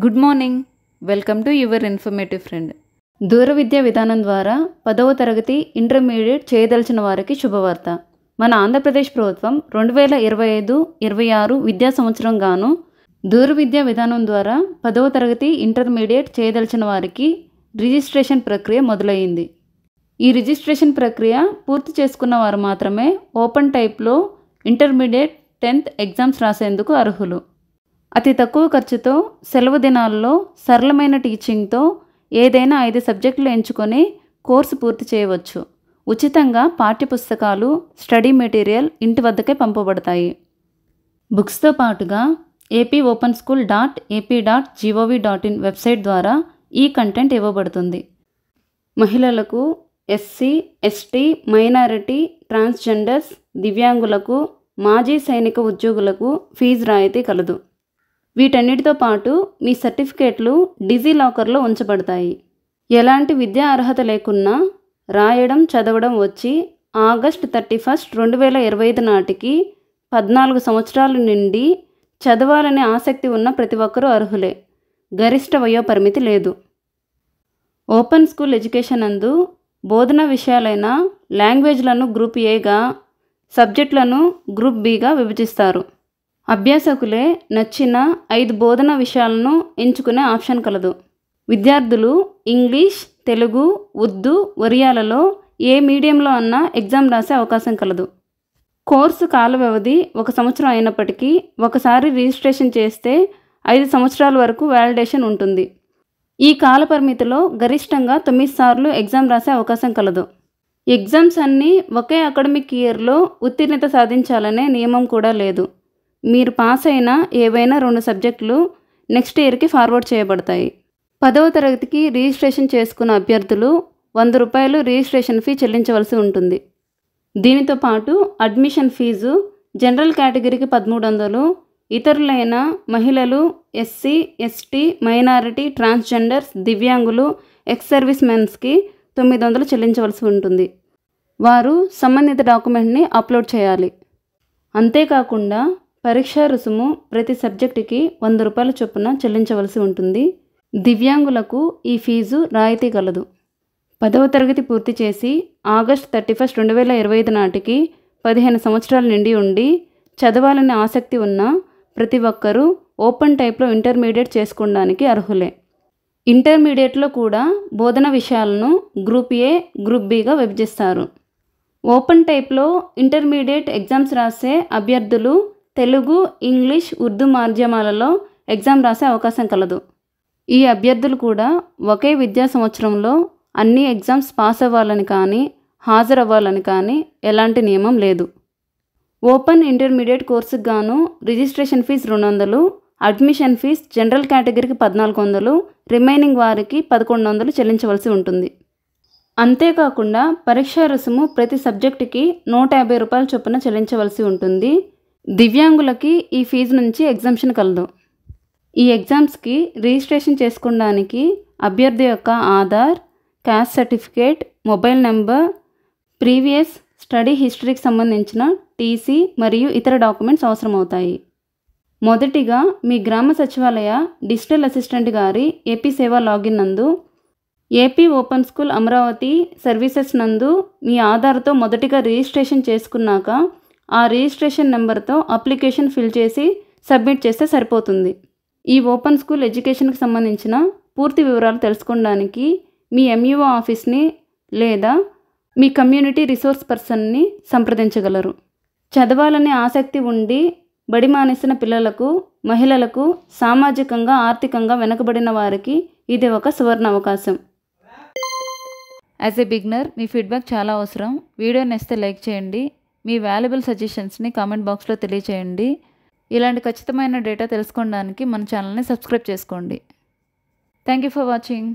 Good morning. Welcome to your informative friend. దూర విద్యా విధానం ద్వారా 10వ తరగతి ఇంటర్మీడియట్ చేయదలిచిన వారికి శుభవార్త. మన ఆంధ్రప్రదేశ్ ప్రభుత్వం 2025-26 విద్యా సంవత్సరం గాను దూర విద్యా విధానం ద్వారా 10వ తరగతి ఇంటర్మీడియట్ చేయదలిచిన వారికి రిజిస్ట్రేషన్ ప్రక్రియ మొదలైంది. ఈ రిజిస్ట్రేషన్ ప్రక్రియ పూర్తి చేసుకున్న వారు మాత్రమే ఓపెన్ టైప్లో ఇంటర్మీడియట్ 10th ఎగ్జామ్స్ రాసేందుకు అర్హులు. అతి తక్కువ ఖర్చుతో సెలవు దినాల్లో సరళమైన టీచింగ్తో ఏదైనా 5 సబ్జెక్టులు ఎంచుకొని కోర్సు పూర్తి చేయవచ్చు. ఉచితంగా పాఠ్యపుస్తకాలు, స్టడీ మెటీరియల్ ఇంటి వద్దకే పంపబడతాయి. బుక్స్తో పాటుగా apopenSchool.ap.gov.in వెబ్సైట్ ద్వారా ఈ కంటెంట్ ఇవ్వబడుతుంది. మహిళలకు, ఎస్సీ, ఎస్టీ, మైనారిటీ, ట్రాన్స్జెండర్స్, దివ్యాంగులకు, మాజీ సైనిక ఉద్యోగులకు ఫీజు రాయితీ కలదు. వీటన్నిటితో పాటు మీ సర్టిఫికేట్లు డిజిలాకర్లో ఉంచబడతాయి. ఎలాంటి విద్యా అర్హత లేకున్నా రాయడం, చదవడం వచ్చి ఆగస్ట్ 31, 2025 నాటికి 14 సంవత్సరాల నుండి చదవాలనే ఆసక్తి ఉన్న ప్రతి ఒక్కరూ అర్హులే. గరిష్ట వయోపరిమితి లేదు. ఓపెన్ స్కూల్ ఎడ్యుకేషన్ నందు బోధనా విషయాలైన లాంగ్వేజ్లను గ్రూప్ ఏగా, సబ్జెక్టులను గ్రూప్ బిగా విభజిస్తారు. అభ్యాసకులే నచ్చిన 5 బోధనా విషయాలను ఎంచుకునే ఆప్షన్ కలదు. విద్యార్థులు ఇంగ్లీష్, తెలుగు, ఉర్దూ, ఒరియాలలో ఏ మీడియంలో అన్నా ఎగ్జామ్ రాసే అవకాశం కలదు. కోర్సు కాల వ్యవధి 1 సంవత్సరం అయినప్పటికీ ఒకసారి రిజిస్ట్రేషన్ చేస్తే 5 సంవత్సరాల వరకు వ్యాలిడేషన్ ఉంటుంది. ఈ కాల పరిమితిలో గరిష్టంగా 9 సార్లు ఎగ్జామ్ రాసే అవకాశం కలదు. ఎగ్జామ్స్ అన్నీ ఒకే అకాడమిక్ ఇయర్లో ఉత్తీర్ణత సాధించాలనే నియమం కూడా లేదు. మీరు పాస్ అయిన ఏవైనా 2 సబ్జెక్టులు నెక్స్ట్ ఇయర్కి ఫార్వర్డ్ చేయబడతాయి. 10వ తరగతికి రిజిస్ట్రేషన్ చేసుకున్న అభ్యర్థులు ₹100 రిజిస్ట్రేషన్ ఫీ చెల్లించవలసి ఉంటుంది. దీనితో పాటు అడ్మిషన్ ఫీజు జనరల్ కేటగిరీకి 1300, ఇతరులైన మహిళలు, ఎస్సీ, ఎస్టీ, మైనారిటీ, ట్రాన్స్జెండర్స్, దివ్యాంగులు, ఎక్స్ సర్వీస్ మెన్స్కి 900 చెల్లించవలసి ఉంటుంది. వారు సంబంధిత డాక్యుమెంట్ని అప్లోడ్ చేయాలి. అంతేకాకుండా పరీక్షా రుసుము ప్రతి సబ్జెక్టుకి ₹100 చొప్పున చెల్లించవలసి ఉంటుంది. దివ్యాంగులకు ఈ ఫీజు రాయితీ కలదు. 10వ తరగతి పూర్తి చేసి ఆగస్ట్ 31, 2025 నాటికి 15 సంవత్సరాల నిండి ఉండి చదవాలనే ఆసక్తి ఉన్న ప్రతి ఒక్కరూ ఓపెన్ టైప్లో ఇంటర్మీడియట్ చేసుకోవడానికి అర్హులే. ఇంటర్మీడియట్లో కూడా బోధన విషయాలను గ్రూప్ ఏ, గ్రూప్ బిగా విభజిస్తారు. ఓపెన్ టైప్లో ఇంటర్మీడియట్ ఎగ్జామ్స్ రాసే అభ్యర్థులు తెలుగు, ఇంగ్లీష్, ఉర్దూ మాధ్యమాలలో ఎగ్జామ్ రాసే అవకాశం కలదు. ఈ అభ్యర్థులు కూడా ఒకే విద్యా సంవత్సరంలో అన్ని ఎగ్జామ్స్ పాస్ అవ్వాలని కానీ, హాజరవ్వాలని కానీ ఎలాంటి నియమం లేదు. ఓపెన్ ఇంటర్మీడియట్ కోర్సుకు గాను registration fee 200, admission fee general కేటగిరీకి 1400, రిమైనింగ్ వారికి 1100 చెల్లించవలసి ఉంటుంది. అంతేకాకుండా పరీక్షా రుసుము ప్రతి సబ్జెక్టుకి ₹150 చొప్పున చెల్లించవలసి ఉంటుంది. దివ్యాంగులకి ఈ ఫీజు నుంచి ఎగ్జామ్షన్ కలదు. ఈ ఎగ్జామ్స్కి రిజిస్ట్రేషన్ చేసుకోవడానికి అభ్యర్థి యొక్క Aadhaar, caste certificate, mobile number, previous study హిస్టరీకి సంబంధించిన టీసీ మరియు ఇతర డాక్యుమెంట్స్ అవసరమవుతాయి. మొదటిగా మీ గ్రామ సచివాలయ డిజిటల్ అసిస్టెంట్ గారి ఏపీ సేవా లాగిన్ నందు AP open school Amaravati services నందు మీ ఆధార్తో మొదటిగా రిజిస్ట్రేషన్ చేసుకున్నాక ఆ రిజిస్ట్రేషన్ నెంబర్తో అప్లికేషన్ ఫిల్ చేసి సబ్మిట్ చేస్తే సరిపోతుంది. ఈ ఓపెన్ స్కూల్ ఎడ్యుకేషన్కి సంబంధించిన పూర్తి వివరాలు తెలుసుకోవడానికి మీ ఎంఈఓ ఆఫీస్ని లేదా మీ కమ్యూనిటీ రిసోర్స్ పర్సన్ని సంప్రదించగలరు. చదవాలనే ఆసక్తి ఉండి బడి మానేసిన పిల్లలకు, మహిళలకు, సామాజికంగా ఆర్థికంగా వెనుకబడిన వారికి ఇది ఒక సువర్ణ అవకాశం. As a beginner me feedback చాలా అవసరం. వీడియో నచ్చితే లైక్ చేయండి. మీ వాల్యుబుల్ సజెషన్స్ని కామెంట్ బాక్స్లో తెలియచేయండి. ఇలాంటి ఖచ్చితమైన డేటా తెలుసుకోవడానికి మన ఛానల్ని సబ్స్క్రైబ్ చేసుకోండి. Thank you for watching.